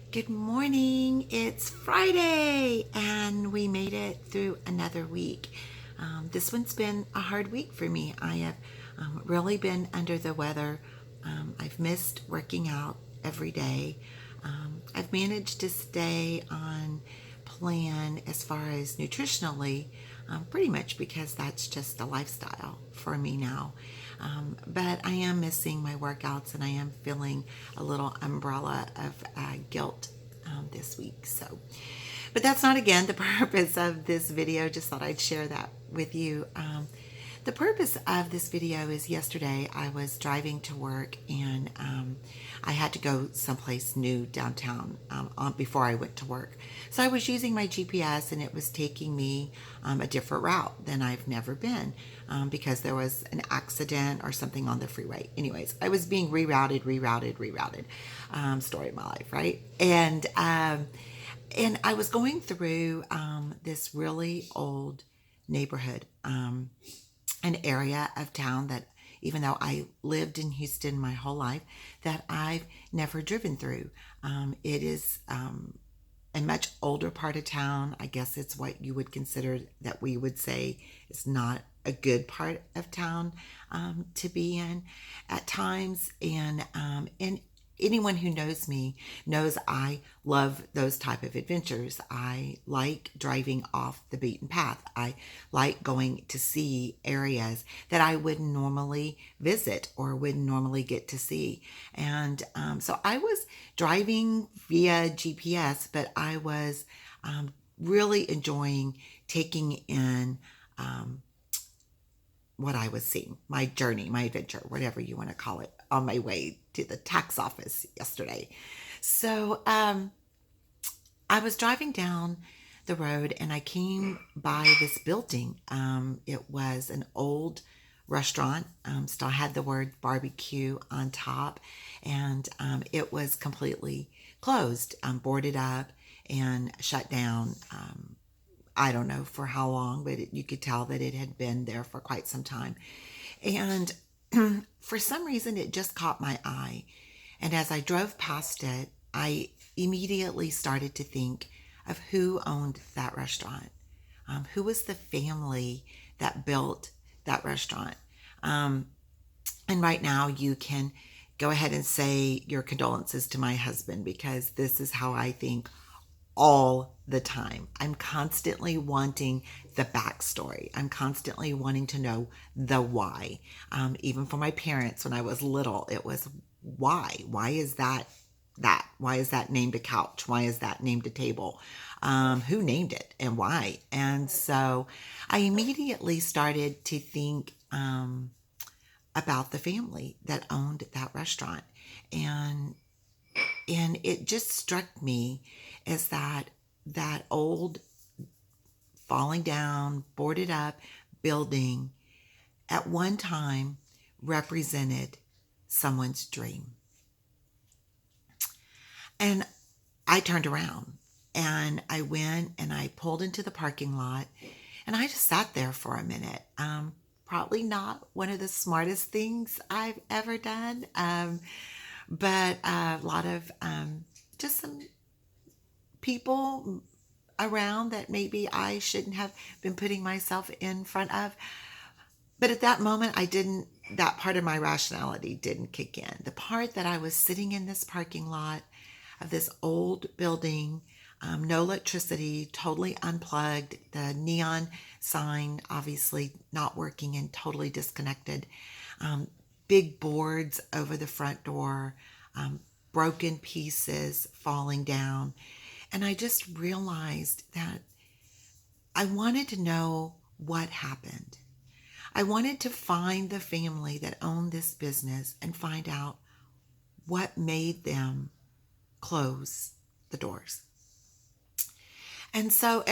Good morning. It's Friday and we made it through another week. This one's been a hard week for me. I have really been under the weather. I've missed working out every day. I've managed to stay on plan as far as nutritionally, pretty much because that's just a lifestyle for me now. But I am missing my workouts and I am feeling a little umbrella of guilt this week. But that's not again the purpose of this video. Just thought I'd share that with you. The purpose of this video is yesterday I was driving to work and I had to go someplace new downtown before I went to work. So I was using my GPS and it was taking me a different route than I've never been because there was an accident or something on the freeway. Anyways, I was being rerouted. Story of my life, right? And I was going through this really old neighborhood. An area of town that even though I lived in Houston my whole life, that I've never driven through. It is a much older part of town. I guess it's what you would consider that we would say is not a good part of town to be in at times. And anyone who knows me knows I love those type of adventures. I like driving off the beaten path. I like going to see areas that I wouldn't normally visit or wouldn't normally get to see. And so I was driving via GPS, but I was really enjoying taking in what I was seeing, my journey, my adventure, whatever you want to call it, on my way to the tax office yesterday. So I was driving down the road and I came by this building. It was an old restaurant, still had the word barbecue on top, and it was completely closed, boarded up, and shut down. I don't know for how long, but you could tell that it had been there for quite some time. And for some reason, it just caught my eye. And as I drove past it, I immediately started to think of who owned that restaurant. Who was the family that built that restaurant? And right now, you can go ahead and say your condolences to my husband because this is how I think all the time. I'm constantly wanting the backstory. I'm constantly wanting to know the why. Even for my parents, when I was little, it was why. Why is that? Why is that named a couch? Why is that named a table? Who named it and why? And so I immediately started to think about the family that owned that restaurant. And and it just struck me as that old falling down, boarded up building at one time represented someone's dream. And I turned around and I went and I pulled into the parking lot and I just sat there for a minute. Probably not one of the smartest things I've ever done, but a lot of just some people around that maybe I shouldn't have been putting myself in front of. But at that moment, that part of my rationality didn't kick in. The part that I was sitting in this parking lot of this old building, no electricity, totally unplugged, the neon sign obviously not working and totally disconnected, big boards over the front door, broken pieces falling down. And I just realized that I wanted to know what happened. I wanted to find the family that owned this business and find out what made them close the doors. And so,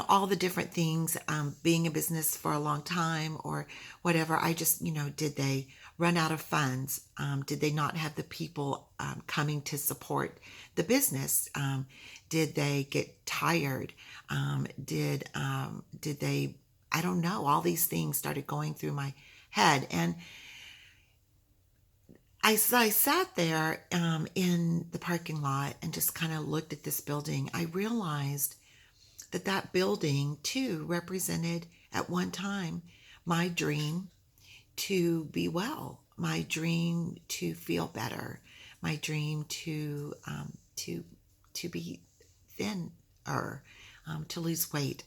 all the different things, being in business for a long time or whatever, I just, did they run out of funds? Did they not have the people coming to support the business? Did they get tired? Did they, I don't know, all these things started going through my head. And I sat there in the parking lot and just kind of looked at this building. I realized that that building too represented at one time my dream to be well, my dream to feel better, my dream to to be thin or to lose weight.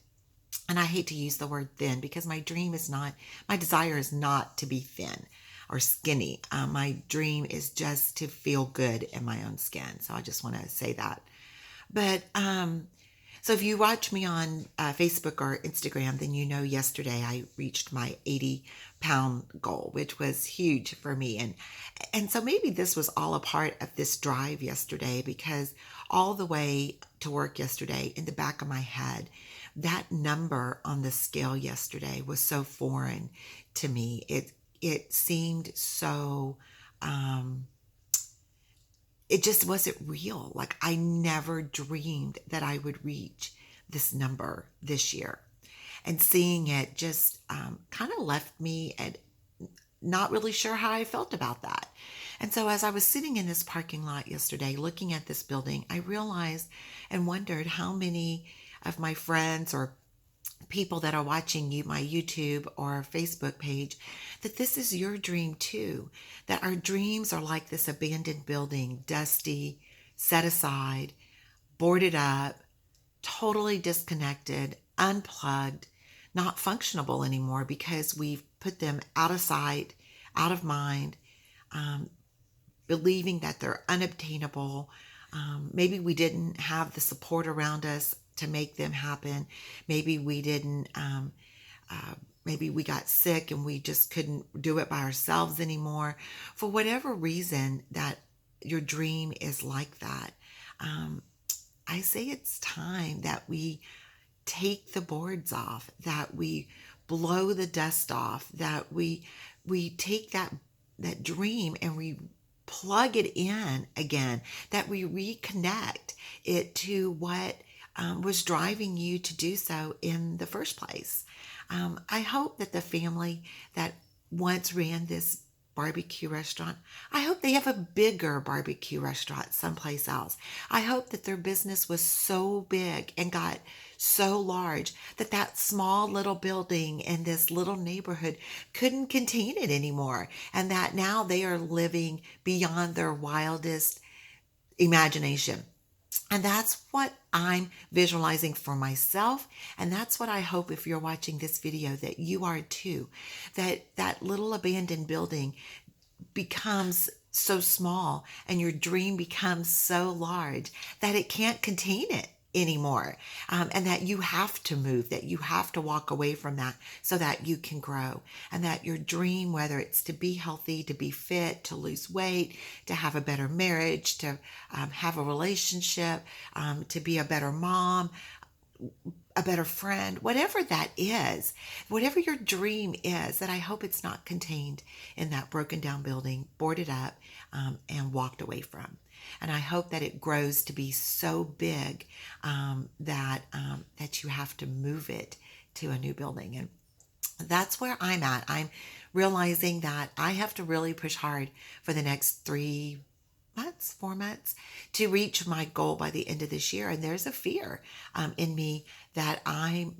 And I hate to use the word thin because my dream is not, my desire is not to be thin or skinny. My dream is just to feel good in my own skin. So I just want to say that. But so if you watch me on Facebook or Instagram, then you know yesterday I reached my 80-pound goal, which was huge for me. And so maybe this was all a part of this drive yesterday, because all the way to work yesterday in the back of my head, that number on the scale yesterday was so foreign to me. It seemed so it just wasn't real. Like I never dreamed that I would reach this number this year. And seeing it just kind of left me at not really sure how I felt about that. And so as I was sitting in this parking lot yesterday looking at this building, I realized and wondered how many of my friends or people that are watching my YouTube or Facebook page, that this is your dream too. That our dreams are like this abandoned building, dusty, set aside, boarded up, totally disconnected, unplugged, not functionable anymore because we've put them out of sight, out of mind, believing that they're unobtainable. Maybe we didn't have the support around us to make them happen. Maybe we didn't, maybe we got sick and we just couldn't do it by ourselves anymore. For whatever reason that your dream is like that, I say it's time that we take the boards off, that we blow the dust off, that we take that dream and we plug it in again, that we reconnect it to what was driving you to do so in the first place. I hope that the family that once ran this barbecue restaurant, I hope they have a bigger barbecue restaurant someplace else. I hope that their business was so big and got so large that that small little building in this little neighborhood couldn't contain it anymore, and that now they are living beyond their wildest imagination. And that's what I'm visualizing for myself. And that's what I hope, if you're watching this video, that you are too. That that little abandoned building becomes so small and your dream becomes so large that it can't contain it anymore, and that you have to move, that you have to walk away from that so that you can grow, and that your dream, whether it's to be healthy, to be fit, to lose weight, to have a better marriage, to have a relationship, to be a better mom, a better friend, whatever that is, whatever your dream is, that I hope it's not contained in that broken down building, boarded up, and walked away from. And I hope that it grows to be so big that you have to move it to a new building. And that's where I'm at. I'm realizing that I have to really push hard for the next 3 months, 4 months, to reach my goal by the end of this year. And there's a fear in me that I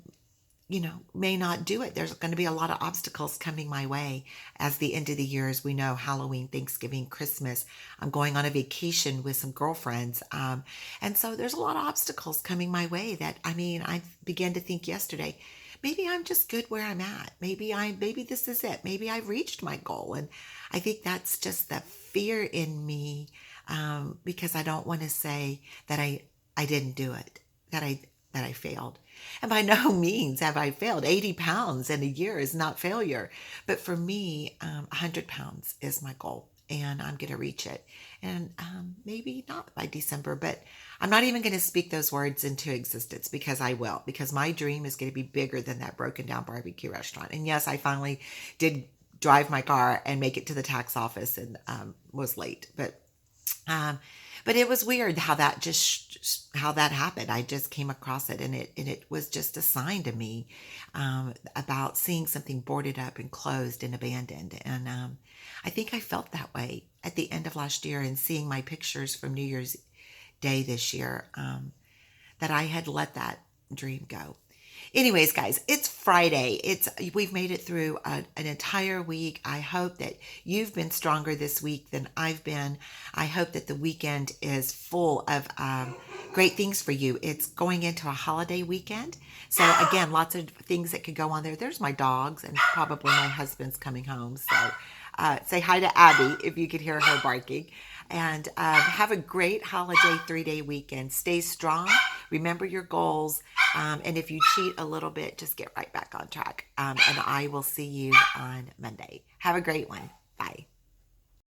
may not do it. There's going to be a lot of obstacles coming my way as the end of the year, as we know, Halloween, Thanksgiving, Christmas. I'm going on a vacation with some girlfriends. And so there's a lot of obstacles coming my way that, I began to think yesterday, maybe I'm just good where I'm at. Maybe this is it. Maybe I've reached my goal. And I think that's just the fear in me, because I don't want to say that I didn't do it, that I failed. And by no means have I failed. 80 pounds in a year is not failure. But for me, 100 pounds is my goal, and I'm going to reach it. And maybe not by December, but I'm not even going to speak those words into existence, because I will, because my dream is going to be bigger than that broken down barbecue restaurant. And yes, I finally did drive my car and make it to the tax office, and was late. But it was weird how that how that happened. I just came across it, and it was just a sign to me about seeing something boarded up and closed and abandoned. And I think I felt that way at the end of last year and seeing my pictures from New Year's Day this year, that I had let that dream go. Anyways, guys, it's Friday. We've made it through an entire week. I hope that you've been stronger this week than I've been. I hope that the weekend is full of great things for you. It's going into a holiday weekend. So again, lots of things that could go on there. There's my dogs, and probably my husband's coming home. So say hi to Abby if you could hear her barking. And have a great holiday 3-day weekend. Stay strong. Remember your goals. And if you cheat a little bit, just get right back on track. And I will see you on Monday. Have a great one. Bye.